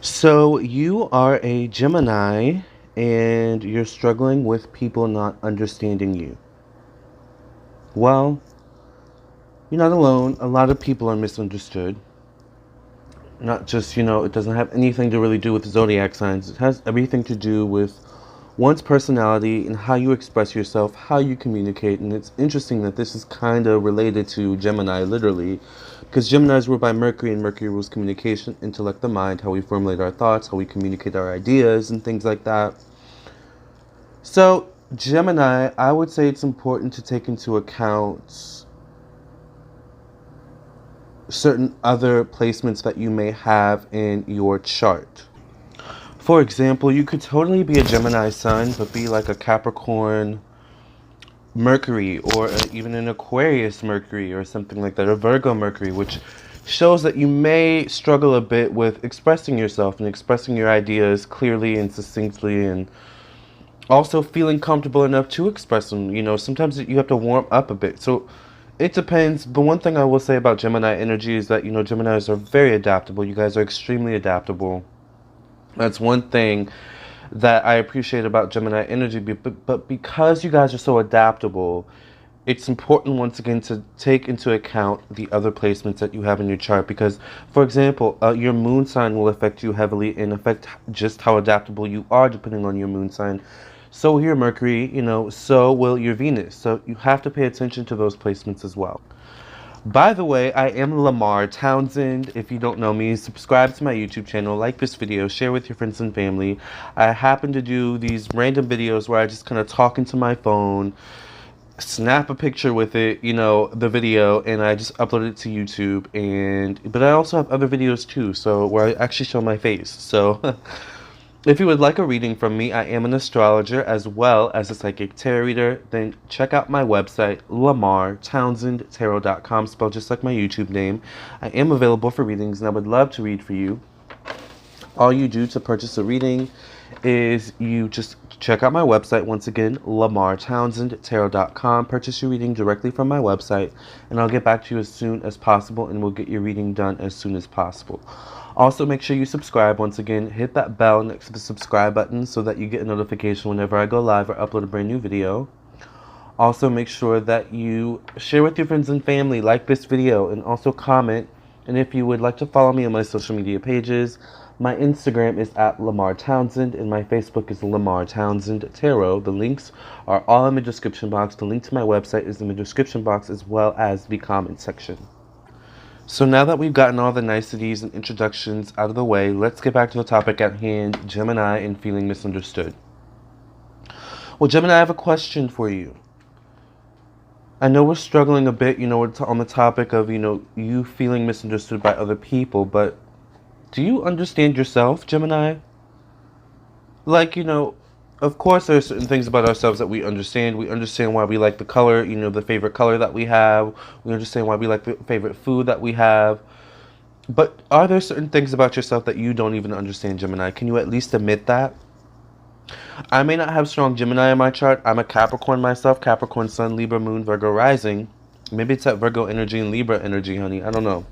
So you are a Gemini and you're struggling with people not understanding you. Well, you're not alone. A lot of people are misunderstood. Not just, it doesn't have anything to really do with zodiac signs. It has everything to do with one's personality and how you express yourself, how you communicate. And it's interesting that this is kind of related to Gemini, literally, because Gemini is ruled by Mercury, and Mercury rules communication, intellect, the mind, how we formulate our thoughts, how we communicate our ideas, and things like that. So, Gemini, I would say it's important to take into account certain other placements that you may have in your chart. For example, you could totally be a Gemini sun, but be like a Capricorn Mercury, or even an Aquarius Mercury, or something like that, or Virgo Mercury, which shows that you may struggle a bit with expressing yourself and expressing your ideas clearly and succinctly, and also feeling comfortable enough to express them. Sometimes you have to warm up a bit. So it depends. But one thing I will say about Gemini energy is that, Geminis are very adaptable. You guys are extremely adaptable. That's one thing that I appreciate about Gemini energy. But because you guys are so adaptable, it's important once again to take into account the other placements that you have in your chart. Because, for example, your moon sign will affect you heavily and affect just how adaptable you are depending on your moon sign. So will your Mercury, so will your Venus. So you have to pay attention to those placements as well. By the way, I am Lamarr Townsend. If you don't know me, subscribe to my YouTube channel, like this video, share with your friends and family. I happen to do these random videos where I just kind of talk into my phone, snap a picture with it, the video, and I just upload it to YouTube. But I also have other videos too, so where I actually show my face. So if you would like a reading from me, I am an astrologer as well as a psychic tarot reader. Then check out my website, Lamarr, TownsendTarot.com, spelled just like my YouTube name. I am available for readings, and I would love to read for you. All you do to purchase a reading is you just check out my website, once again, Lamarr, TownsendTarot.com. Purchase your reading directly from my website, and I'll get back to you as soon as possible, and we'll get your reading done as soon as possible. Also, make sure you subscribe. Once again, hit that bell next to the subscribe button so that you get a notification whenever I go live or upload a brand new video. Also, make sure that you share with your friends and family, like this video, and also comment. And if you would like to follow me on my social media pages, my Instagram is at Lamarr Townsend, and my Facebook is Lamarr Townsend Tarot. The links are all in the description box. The link to my website is in the description box as well as the comment section. So now that we've gotten all the niceties and introductions out of the way, let's get back to the topic at hand, Gemini and feeling misunderstood. Well, Gemini, I have a question for you. I know we're struggling a bit, on the topic of, you feeling misunderstood by other people, but do you understand yourself, Gemini? Like, of course there are certain things about ourselves that we understand. We understand why we like the color, the favorite color that we have. We understand why we like the favorite food that we have. But are there certain things about yourself that you don't even understand, Gemini? Can you at least admit that? I may not have strong Gemini in my chart. I'm a Capricorn myself. Capricorn Sun, Libra Moon, Virgo Rising. Maybe it's that Virgo energy and Libra energy, honey. I don't know.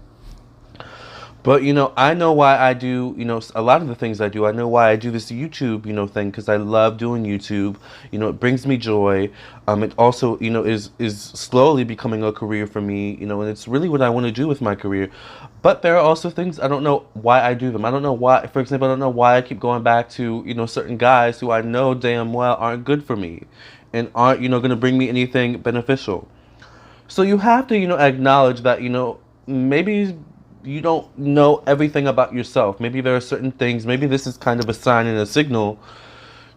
But, I know why I do, a lot of the things I do. I know why I do this YouTube, thing, because I love doing YouTube. It brings me joy. It also, is slowly becoming a career for me, and it's really what I want to do with my career. But there are also things I don't know why I do them. I don't know why, for example, I don't know why I keep going back to, certain guys who I know damn well aren't good for me and aren't, going to bring me anything beneficial. So you have to, acknowledge that, maybe you don't know everything about yourself. Maybe there are certain things, maybe this is kind of a sign and a signal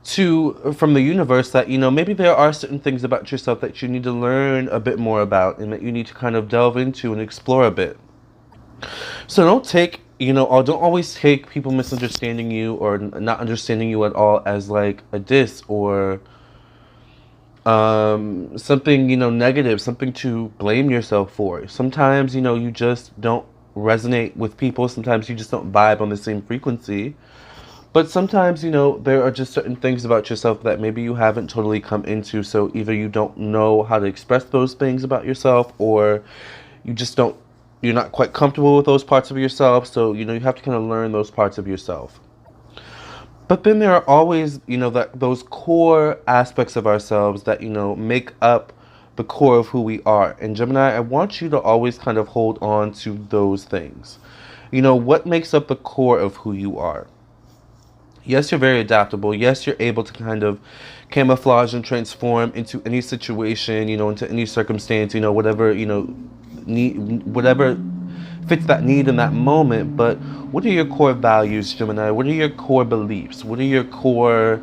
from the universe that, maybe there are certain things about yourself that you need to learn a bit more about and that you need to kind of delve into and explore a bit. So don't take, or don't always take people misunderstanding you or not understanding you at all as like a diss or something, negative, something to blame yourself for. Sometimes, you just don't resonate with people. Sometimes you just don't vibe on the same frequency. But sometimes, there are just certain things about yourself that maybe you haven't totally come into. So either you don't know how to express those things about yourself, or you just don't, you're not quite comfortable with those parts of yourself. So, you have to kind of learn those parts of yourself. But then there are always, those core aspects of ourselves that, make up the core of who we are. And Gemini, I want you to always kind of hold on to those things. What makes up the core of who you are? Yes, you're very adaptable. Yes, you're able to kind of camouflage and transform into any situation, into any circumstance, whatever, whatever fits that need in that moment. But what are your core values, Gemini? What are your core beliefs? What is your core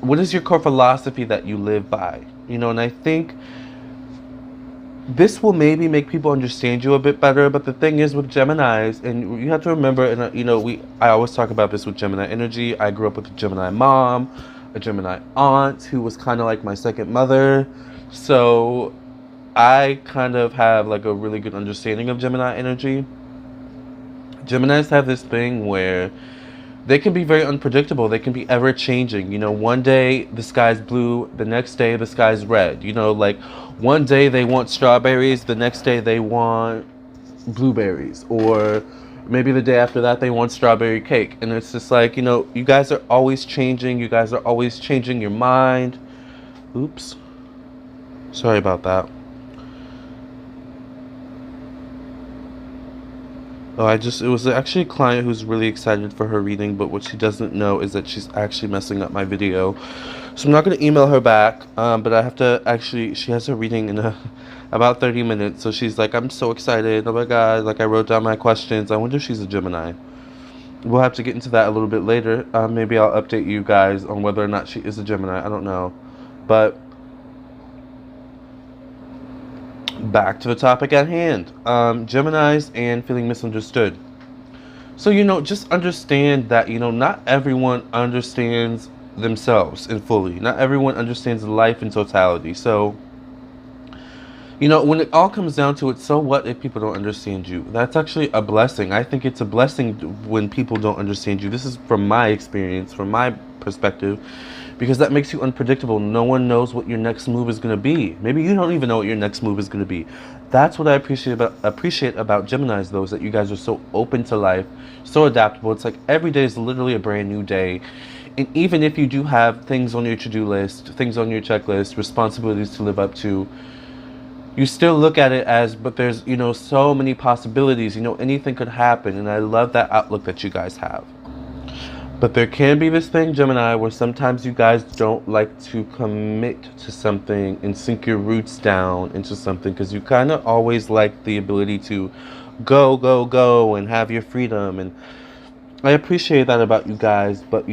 philosophy that you live by? And I think this will maybe make people understand you a bit better. But the thing is with Geminis, and you have to remember, and I always talk about this with Gemini energy. I grew up with a Gemini mom, a Gemini aunt who was kind of like my second mother. So I kind of have like a really good understanding of Gemini energy. Geminis have this thing where they can be very unpredictable. They can be ever changing. One day the sky's blue, the next day the sky's red. Like one day they want strawberries, the next day they want blueberries, or maybe the day after that they want strawberry cake. And it's just like, you guys are always changing. You guys are always changing your mind. Oops. Sorry about that. Oh, it was actually a client who's really excited for her reading, but what she doesn't know is that she's actually messing up my video. So I'm not going to email her back, but I have to she has her reading in about 30 minutes. So she's like, I'm so excited. Oh my God. Like I wrote down my questions. I wonder if she's a Gemini. We'll have to get into that a little bit later. Maybe I'll update you guys on whether or not she is a Gemini. I don't know. But back to the topic at hand. Geminis and feeling misunderstood. So, just understand that, not everyone understands themselves in fully. Not everyone understands life in totality. So, when it all comes down to it, so what if people don't understand you? That's actually a blessing. I think it's a blessing when people don't understand you. This is from my experience, from my perspective, because that makes you unpredictable. No one knows what your next move is going to be. Maybe you don't even know what your next move is going to be. That's what I appreciate about Geminis, though, is that you guys are so open to life, so adaptable. It's like every day is literally a brand new day. And even if you do have things on your to-do list, things on your checklist, responsibilities to live up to, you still look at it as, but there's, so many possibilities. Anything could happen. And I love that outlook that you guys have. But there can be this thing, Gemini, where sometimes you guys don't like to commit to something and sink your roots down into something, because you kind of always like the ability to go and have your freedom. And I appreciate that about you guys. But,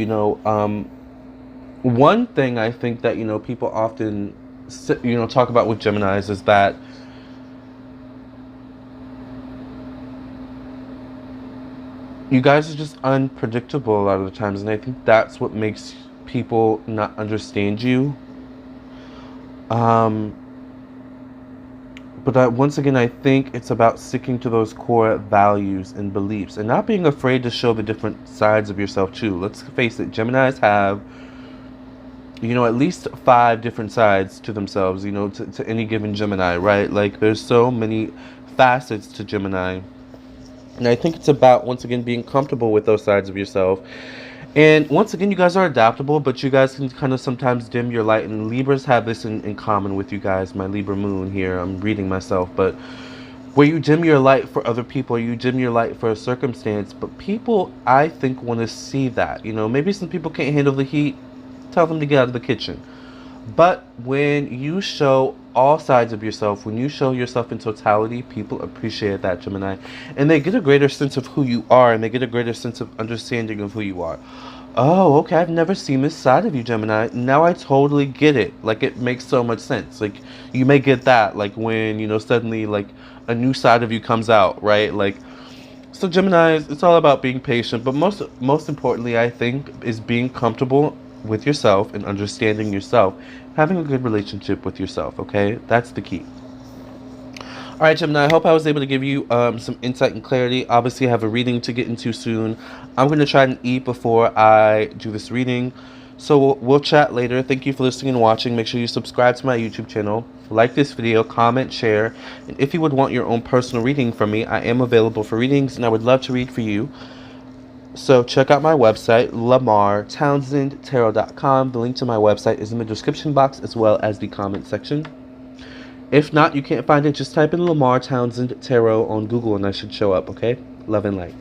one thing I think that, people often, talk about with Geminis is that you guys are just unpredictable a lot of the times, and I think that's what makes people not understand you. But once again, I think it's about sticking to those core values and beliefs, and not being afraid to show the different sides of yourself too. Let's face it, Geminis have, at least 5 different sides to themselves, to any given Gemini, right? Like there's so many facets to Gemini. And I think it's about, once again, being comfortable with those sides of yourself. And once again, you guys are adaptable, but you guys can kind of sometimes dim your light. And Libras have this in common with you guys. My Libra moon here, I'm reading myself. But where you dim your light for other people, you dim your light for a circumstance. But people, I think, want to see that. Maybe some people can't handle the heat. Tell them to get out of the kitchen. But when you show all sides of yourself, when you show yourself in totality, people appreciate that, Gemini. And they get a greater sense of who you are, and they get a greater sense of understanding of who you are. Oh, okay, I've never seen this side of you, Gemini. Now I totally get it. Like, it makes so much sense. Like, you may get that, like, when, suddenly, like, a new side of you comes out, right? Like, so Gemini, it's all about being patient. But most importantly, I think, is being comfortable with yourself and understanding yourself, having a good relationship with yourself. Okay, that's the key. All right, Gemini, I hope I was able to give you some insight and clarity. Obviously, I have a reading to get into soon. I'm going to try and eat before I do this reading, so we'll chat later. Thank you for listening and watching. Make sure you subscribe to my YouTube channel, like this video, comment, share, and if you would want your own personal reading from me, I am available for readings, and I would love to read for you. So check out my website, Lamarr, TownsendTarot.com. The link to my website is in the description box as well as the comment section. If not, you can't find it, just type in Lamarr Townsend Tarot on Google and I should show up, okay? Love and light.